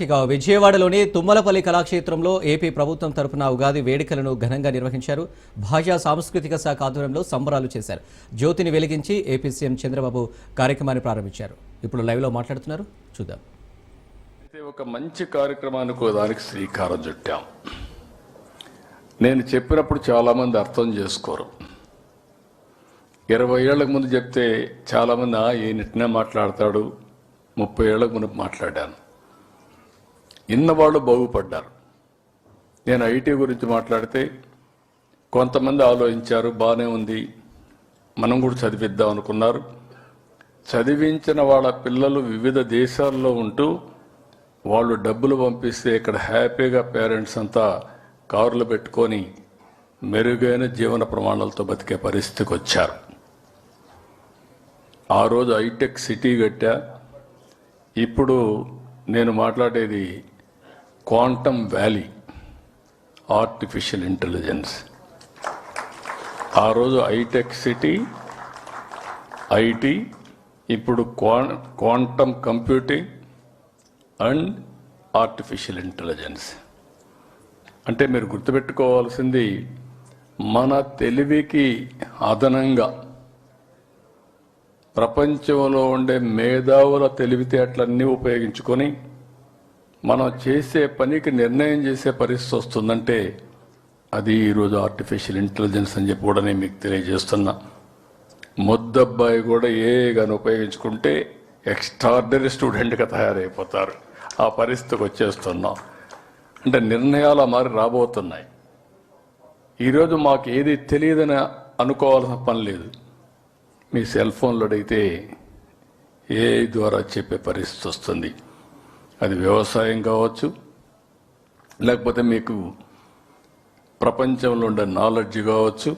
ఇక విజయవాడలోని తుమ్మలపల్లి కళాక్షేత్రంలో ఏపీ ప్రభుత్వం తరపున ఉగాది వేడుకలను ఘనంగా నిర్వహించారు. భాషా సాంస్కృతిక శాఖ ఆధ్వర్యంలో సంబరాలు చేశారు. జ్యోతిని వెలిగించి ఏపీ సీఎం చంద్రబాబు కార్యక్రమాన్ని ప్రారంభించారు. ఇప్పుడు లైవ్ లో మాట్లాడుతున్నారు, చూద్దాం. ఒక మంచి కార్యక్రమానికి దానికి శ్రీకారం చుట్టాం. నేను చెప్పినప్పుడు చాలా మంది అర్థం చేసుకోరు. 20 ఏళ్లకు ముందు చెప్తే చాలా మంది ఈయననే మాట్లాడతాడు, 30 ఏళ్లకు ముందు మాట్లాడాను. ఇన్నవాళ్ళు బాగుపడ్డారు. నేను ఐటీ గురించి మాట్లాడితే కొంతమంది ఆలోచించారు, బాగానే ఉంది, మనం కూడా చదివిద్దాం అనుకున్నారు. చదివించిన వాళ్ళ పిల్లలు వివిధ దేశాల్లో ఉంటూ వాళ్ళు డబ్బులు పంపిస్తే ఇక్కడ హ్యాపీగా పేరెంట్స్ అంతా కారులు పెట్టుకొని మెరుగైన జీవన ప్రమాణాలతో బతికే పరిస్థితికి వచ్చారు. ఆ రోజు హైటెక్ సిటీ కట్టా. ఇప్పుడు నేను మాట్లాడేది క్వాంటమ్ వ్యాలీ, ఆర్టిఫిషియల్ ఇంటెలిజెన్స్. ఆ రోజు హైటెక్ సిటీ, ఐటీ, ఇప్పుడు quantum computing and artificial intelligence. అంటే మీరు గుర్తుపెట్టుకోవాల్సింది, మన తెలివికి అదనంగా ప్రపంచంలో ఉండే మేధావుల తెలివితేటలన్నీ ఉపయోగించుకొని మనం చేసే పనికి నిర్ణయం చేసే పరిస్థితి వస్తుందంటే అది ఈరోజు ఆర్టిఫిషియల్ ఇంటెలిజెన్స్ అని చెప్పి కూడా నేను మీకు తెలియజేస్తున్నా. ముద్దబ్బాయి కూడా కానీ ఉపయోగించుకుంటే ఎక్స్ట్రార్డినరీ స్టూడెంట్గా తయారైపోతారు. ఆ పరిస్థితికి వచ్చేస్తున్నాం. అంటే నిర్ణయాలు మారి రాబోతున్నాయి. ఈరోజు మాకు ఏది తెలియదని అనుకోవాల్సిన పని లేదు. మీ సెల్ ఫోన్లో అడిగితే ఏఐ ద్వారా చెప్పే పరిస్థితి వస్తుంది. అది వ్యవసాయం కావచ్చు, లేకపోతే మీకు ప్రపంచంలో ఉండే నాలెడ్జ్ కావచ్చు.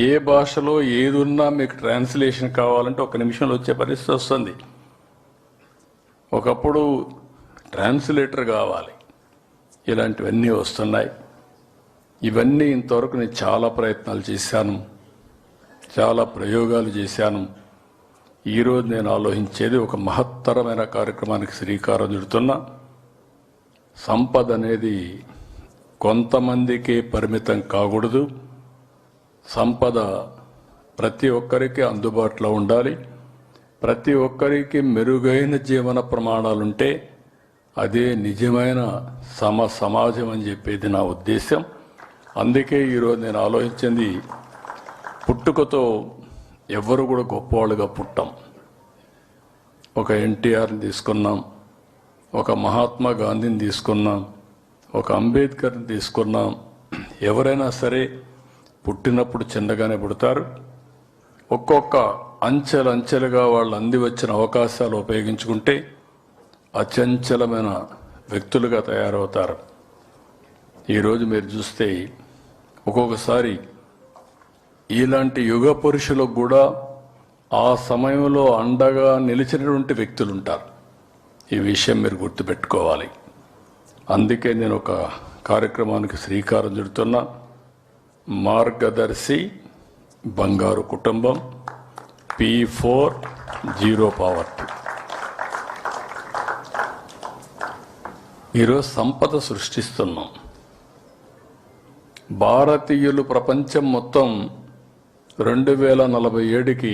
ఏ భాషలో ఏది ఉన్నా మీకు ట్రాన్స్లేషన్ కావాలంటే 1 నిమిషంలో వచ్చే పరిస్థితి వస్తుంది. ఒకప్పుడు ట్రాన్స్లేటర్ కావాలి. ఇలాంటివన్నీ వస్తున్నాయి. ఇవన్నీ ఇంతవరకు నేను చాలా ప్రయత్నాలు చేశాను, చాలా ప్రయోగాలు చేశాను. ఈరోజు నేను ఆలోచించేది ఒక మహత్తరమైన కార్యక్రమానికి శ్రీకారం చుడుతున్నా. సంపద అనేది కొంతమందికి పరిమితం కాకూడదు. సంపద ప్రతి ఒక్కరికి అందుబాటులో ఉండాలి. ప్రతి ఒక్కరికి మెరుగైన జీవన ప్రమాణాలుంటే అదే నిజమైన సమాజం అని చెప్పేది నా ఉద్దేశం. అందుకే ఈరోజు నేను ఆలోచించింది, పుట్టుకతో ఎవ్వరు కూడా గొప్పవాళ్ళుగా పుట్టాం. ఒక ఎన్టీఆర్ని తీసుకున్నాం, ఒక మహాత్మా గాంధీని తీసుకున్నాం, ఒక అంబేద్కర్ని తీసుకున్నాం. ఎవరైనా సరే పుట్టినప్పుడు చిన్నగానే పుడతారు. ఒక్కొక్క అంచెలంచెలుగా వాళ్ళు అంది వచ్చిన అవకాశాలు ఉపయోగించుకుంటే అచంచలమైన వ్యక్తులుగా తయారవుతారు. ఈరోజు మీరు చూస్తే ఒక్కొక్కసారి ఇలాంటి యుగ పురుషులకు కూడా ఆ సమయంలో అండగా నిలిచినటువంటి వ్యక్తులు ఉంటారు. ఈ విషయం మీరు గుర్తుపెట్టుకోవాలి. అందుకే నేను ఒక కార్యక్రమానికి శ్రీకారం చుడుతున్నా. మార్గదర్శి బంగారు కుటుంబం, P4 జీరో పావర్టీ. ఈరోజు సంపద సృష్టిస్తున్నాం. భారతీయులు ప్రపంచం మొత్తం 2047కి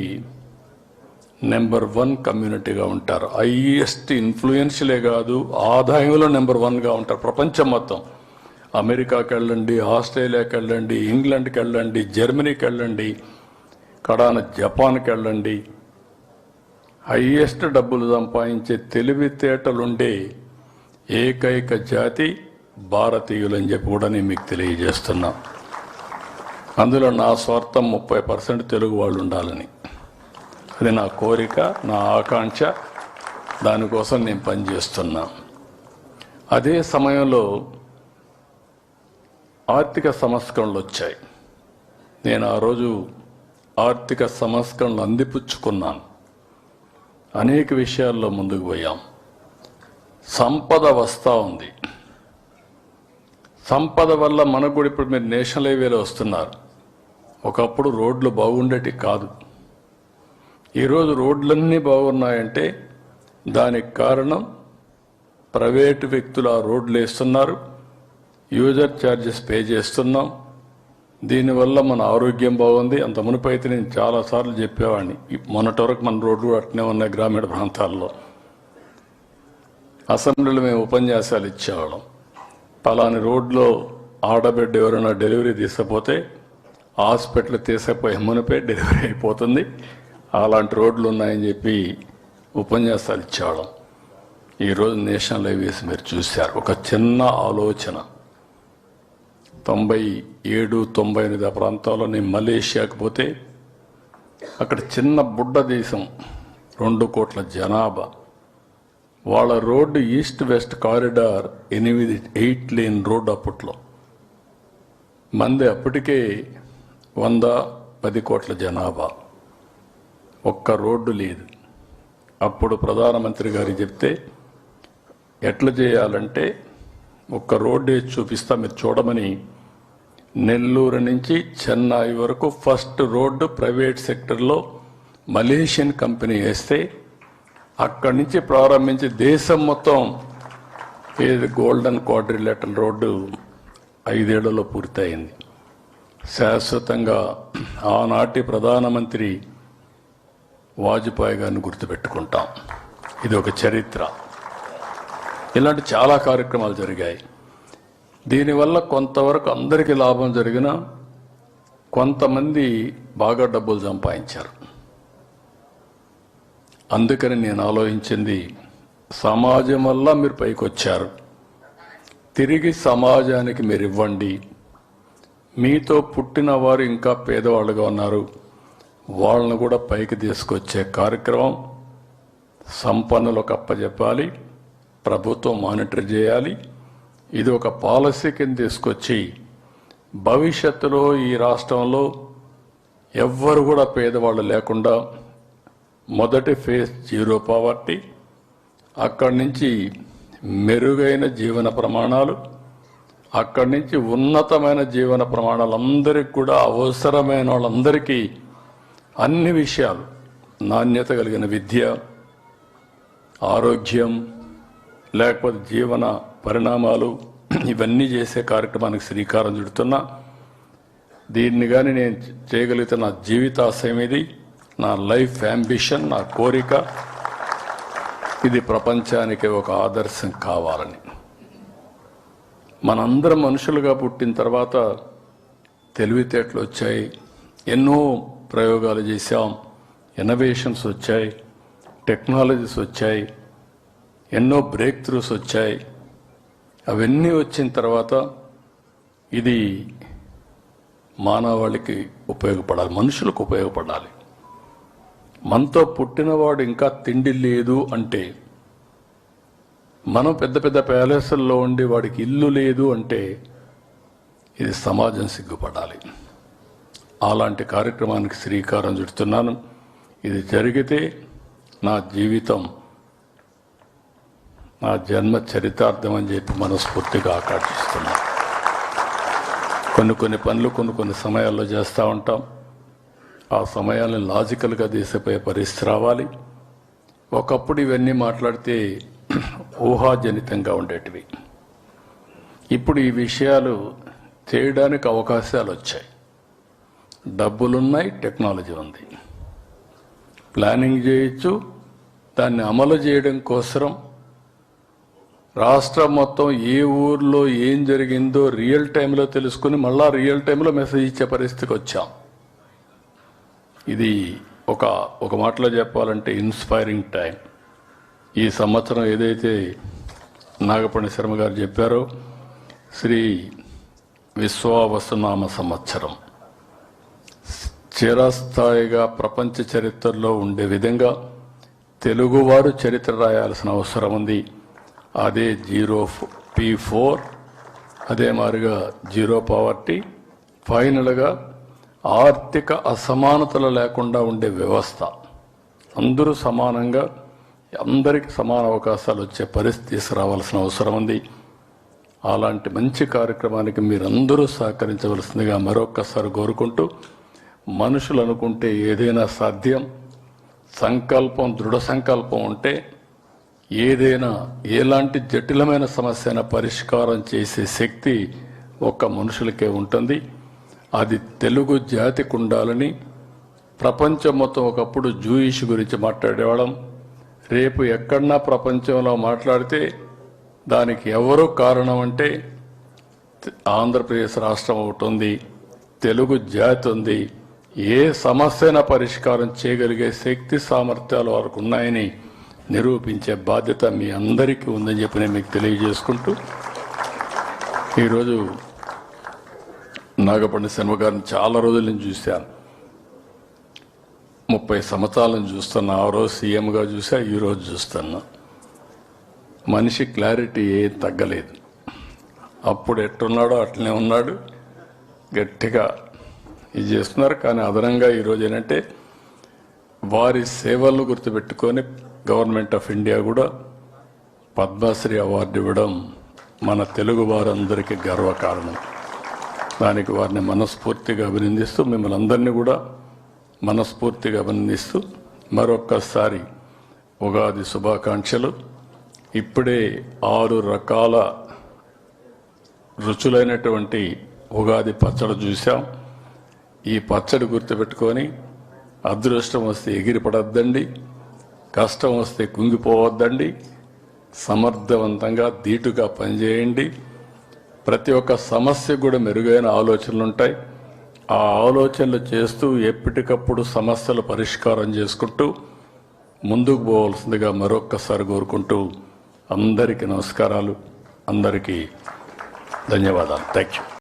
నెంబర్ 1 కమ్యూనిటీగా ఉంటారు. హైయెస్ట్ ఇన్ఫ్లుయెన్షియలే కాదు, ఆదాయంలో నెంబర్ 1గా ఉంటారు ప్రపంచం మొత్తం. అమెరికాకి వెళ్ళండి, ఆస్ట్రేలియాకి వెళ్ళండి, ఇంగ్లాండ్కి వెళ్ళండి, జర్మనీకి వెళ్ళండి, కడాన జపాన్కి వెళ్ళండి. హైయెస్ట్ డబ్బులు సంపాదించే తెలివితేటలుండే ఏకైక జాతి భారతీయులని చెప్పి కూడా నేను మీకు తెలియజేస్తున్నా. అందులో నా స్వార్థం 30% తెలుగు వాళ్ళు ఉండాలని. అది నా కోరిక, నా ఆకాంక్ష. దానికోసం నేను పనిచేస్తున్నా. అదే సమయంలో ఆర్థిక సంస్కరణలు వచ్చాయి. నేను ఆ రోజు ఆర్థిక సంస్కరణలు అందిపుచ్చుకున్నాను. అనేక విషయాల్లో ముందుకు పోయాం. సంపద వస్తూ ఉంది. సంపద వల్ల మనకు కూడా ఇప్పుడు మీరు నేషనల్ హైవేలో వస్తున్నారు. ఒకప్పుడు రోడ్లు బాగుండేటి కాదు. ఈరోజు రోడ్లన్నీ బాగున్నాయంటే దానికి కారణం ప్రైవేటు వ్యక్తులు ఆ రోడ్లు వేస్తున్నారు, యూజర్ ఛార్జెస్ పే చేస్తున్నాం. దీనివల్ల మన ఆరోగ్యం బాగుంది. అంత మునుపు అయితే నేను చాలాసార్లు చెప్పేవాడిని, మొన్నటి వరకు మన రోడ్లు అట్నే ఉన్నాయి గ్రామీణ ప్రాంతాల్లో. అసెంబ్లీలో మేము ఉపన్యాసాలు ఇచ్చేవాళ్ళం. పలాని రోడ్లో ఆడబిడ్డ ఎవరైనా డెలివరీ తీసుకపోతే హాస్పిటల్ తీసుకుపోయే మునిపే డెలివరీ అయిపోతుంది, అలాంటి రోడ్లు ఉన్నాయని చెప్పి ఉపన్యాసాలు ఇచ్చేవాళ్ళం. ఈరోజు నేషనల్ హైవేస్ మీరు చూశారు. ఒక చిన్న ఆలోచన 97, 98 ఆ ప్రాంతాల్లో నేను మలేషియాకు పోతే అక్కడ చిన్న బుడ్డ దేశం, 2 కోట్ల జనాభా, వాళ్ళ road east west corridor 8 lane road. అప్పట్లో మంది అప్పటికే 110 కోట్ల జనాభా, ఒక్క రోడ్డు లేదు. అప్పుడు ప్రధానమంత్రి గారు చెప్తే ఎట్లా చేయాలంటే ఒక్క రోడ్డు వేసి చూపిస్తా మీరు చూడమని, నెల్లూరు నుంచి చెన్నై వరకు ఫస్ట్ రోడ్డు ప్రైవేట్ సెక్టర్లో మలేషియన్ కంపెనీ వేస్తే అక్కడి నుంచి ప్రారంభించి దేశం మొత్తం ఏది గోల్డెన్ క్వాడ్రిలేటరల్ రోడ్డు 5 ఏళ్లలో పూర్తయింది. శాశ్వతంగా ఆనాటి ప్రధానమంత్రి వాజ్పేయి గారిని గుర్తుపెట్టుకుంటాం. ఇది ఒక చరిత్ర. ఇలాంటి చాలా కార్యక్రమాలు జరిగాయి. దీనివల్ల కొంతవరకు అందరికీ లాభం జరిగినా కొంతమంది బాగా డబ్బులు సంపాదించారు. అందుకని నేను ఆలోచించింది, సమాజం వల్ల మీరు పైకి వచ్చారు, తిరిగి సమాజానికి మీరు ఇవ్వండి. మీతో పుట్టిన వారు ఇంకా పేదవాళ్ళుగా ఉన్నారు, వాళ్ళను కూడా పైకి తీసుకొచ్చే కార్యక్రమం సంపన్నులకు అప్పచెప్పాలి, ప్రభుత్వం మానిటర్ చేయాలి. ఇది ఒక పాలసీ కింద తీసుకొచ్చి భవిష్యత్తులో ఈ రాష్ట్రంలో ఎవ్వరు కూడా పేదవాళ్ళు లేకుండా మొదటి ఫేజ్ 0 పావర్టీ, అక్కడి నుంచి మెరుగైన జీవన ప్రమాణాలు, అక్కడి నుంచి ఉన్నతమైన జీవన ప్రమాణాలు, అందరికి కూడా అవసరమైన వాళ్ళందరికీ అన్ని విషయాలు, నాణ్యత కలిగిన విద్య, ఆరోగ్యం, లేకపోతే జీవన పరిణామాలు, ఇవన్నీ చేసే కార్యక్రమానికి శ్రీకారం చుడుతున్నా. దీన్ని కానీ నేను చేయగలిగితే నా జీవితాశయం ఇది, నా లైఫ్ అంబిషన్, నా కోరిక. ఇది ప్రపంచానికి ఒక ఆదర్శం కావాలని. మనందరం మనుషులుగా పుట్టిన తర్వాత తెలివితేటలు వచ్చాయి, ఎన్నో ప్రయోగాలు చేశాం, ఇన్నోవేషన్స్ వచ్చాయి, టెక్నాలజీస్ వచ్చాయి, ఎన్నో బ్రేక్ త్రూస్ వచ్చాయి. అవన్నీ వచ్చిన తర్వాత ఇది మానవాళికి ఉపయోగపడాలి, మనుషులకు ఉపయోగపడాలి. మనతో పుట్టినవాడు ఇంకా తిండి లేదు అంటే, మనం పెద్ద పెద్ద ప్యాలెస్ల్లో ఉండి వాడికి ఇల్లు లేదు అంటే, ఇది సమాజం సిగ్గుపడాలి. అలాంటి కార్యక్రమానికి శ్రీకారం చుడుతున్నాను. ఇది జరిగితే నా జీవితం, నా జన్మ చరితార్థం అని చెప్పి మనస్ఫూర్తిగా ఆకాంక్షిస్తున్నాను. కొన్ని పనులు కొన్ని సమయాల్లో చేస్తూ ఉంటాం. ఆ సమయాలను లాజికల్గా తీసిపోయే పరిస్థితి రావాలి. ఒకప్పుడు ఇవన్నీ మాట్లాడితే ఊహాజనితంగా ఉండేటివి. ఇప్పుడు ఈ విషయాలు చేయడానికి అవకాశాలు వచ్చాయి. డబ్బులున్నాయి, టెక్నాలజీ ఉంది, ప్లానింగ్ చేయొచ్చు. దాన్ని అమలు చేయడం కోసం రాష్ట్రం మొత్తం ఏ ఊర్లో ఏం జరిగిందో రియల్ టైంలో తెలుసుకుని మళ్ళా రియల్ టైంలో మెసేజ్ ఇచ్చే పరిస్థితికి వచ్చాం. ఇది ఒక మాటలో చెప్పాలంటే ఇన్స్పైరింగ్ టైం. ఈ సంవత్సరం ఏదైతే నాగపణి శర్మ గారు చెప్పారో, శ్రీ విశ్వావసునామ సంవత్సరం చిరస్థాయిగా ప్రపంచ చరిత్రలో ఉండే విధంగా తెలుగువారు చరిత్ర రాయాల్సిన అవసరం ఉంది. అదే 0P4, అదే మాదిరిగా 0 పావర్టీ, ఫైనల్గా ఆర్థిక అసమానతలు లేకుండా ఉండే వ్యవస్థ, అందరూ సమానంగా అందరికీ సమాన అవకాశాలు వచ్చే పరిస్థితి తీసుకురావాల్సిన అవసరం ఉంది. అలాంటి మంచి కార్యక్రమానికి మీరందరూ సహకరించవలసిందిగా మరొక్కసారి కోరుకుంటూ, మనుషులు అనుకుంటే ఏదైనా సాధ్యం, సంకల్పం, దృఢ సంకల్పం ఉంటే ఏదైనా ఎలాంటి జటిలమైన సమస్యన పరిష్కారం చేసే శక్తి ఒక్క మనుషులకే ఉంటుంది. అది తెలుగు జాతికి ఉండాలని ప్రపంచం మొత్తం ఒకప్పుడు జూయిష్ గురించి మాట్లాడేవాళ్ళం. రేపు ఎక్కడన్నా ప్రపంచంలో మాట్లాడితే దానికి ఎవరు కారణం అంటే ఆంధ్రప్రదేశ్ రాష్ట్రం ఒకటి ఉంది, తెలుగు జాతి ఉంది. ఏ సమస్యన పరిష్కారం చేయగలిగే శక్తి సామర్థ్యాలు వారికి ఉన్నాయని నిరూపించే బాధ్యత మీ అందరికీ ఉందని చెప్పి నేను మీకు తెలియజేసుకుంటూ, ఈరోజు నాగపండి శర్మ గారిని చాలా రోజుల నుంచి చూశాను. 30 సంవత్సరాల నుంచి చూస్తున్నా. ఆ రోజు సీఎంగా చూసా, ఈరోజు చూస్తున్నా. మనిషి క్లారిటీ ఏం తగ్గలేదు. అప్పుడు ఎట్టున్నాడో అట్లనే ఉన్నాడు, గట్టిగా ఇది చేస్తున్నారు. కానీ అదనంగా ఈరోజు ఏంటంటే వారి సేవలను గుర్తుపెట్టుకొని గవర్నమెంట్ ఆఫ్ ఇండియా కూడా పద్మశ్రీ అవార్డు ఇవ్వడం మన తెలుగు వారందరికీ గర్వకారణం. దానికి వారిని మనస్ఫూర్తిగా అభినందిస్తూ, మిమ్మల్ని అందరినీ కూడా మనస్ఫూర్తిగా అభినందిస్తూ మరొక్కసారి ఉగాది శుభాకాంక్షలు. ఇప్పుడే 6 రకాల రుచులైనటువంటి ఉగాది పచ్చడి చూసాం. ఈ పచ్చడి గుర్తుపెట్టుకొని అదృష్టం వస్తే ఎగిరిపడద్దండి, కష్టం వస్తే కుంగిపోవద్దండి. సమర్థవంతంగా ధీటుగా పనిచేయండి. ప్రతి ఒక్క సమస్యకు కూడా మెరుగైన ఆలోచనలు ఉంటాయి. ఆ ఆలోచనలు చేస్తూ ఎప్పటికప్పుడు సమస్యలు పరిష్కారం చేసుకుంటూ ముందుకు పోవాల్సిందిగా మరొక్కసారి కోరుకుంటూ అందరికీ నమస్కారాలు, అందరికీ ధన్యవాదాలు. Thank you.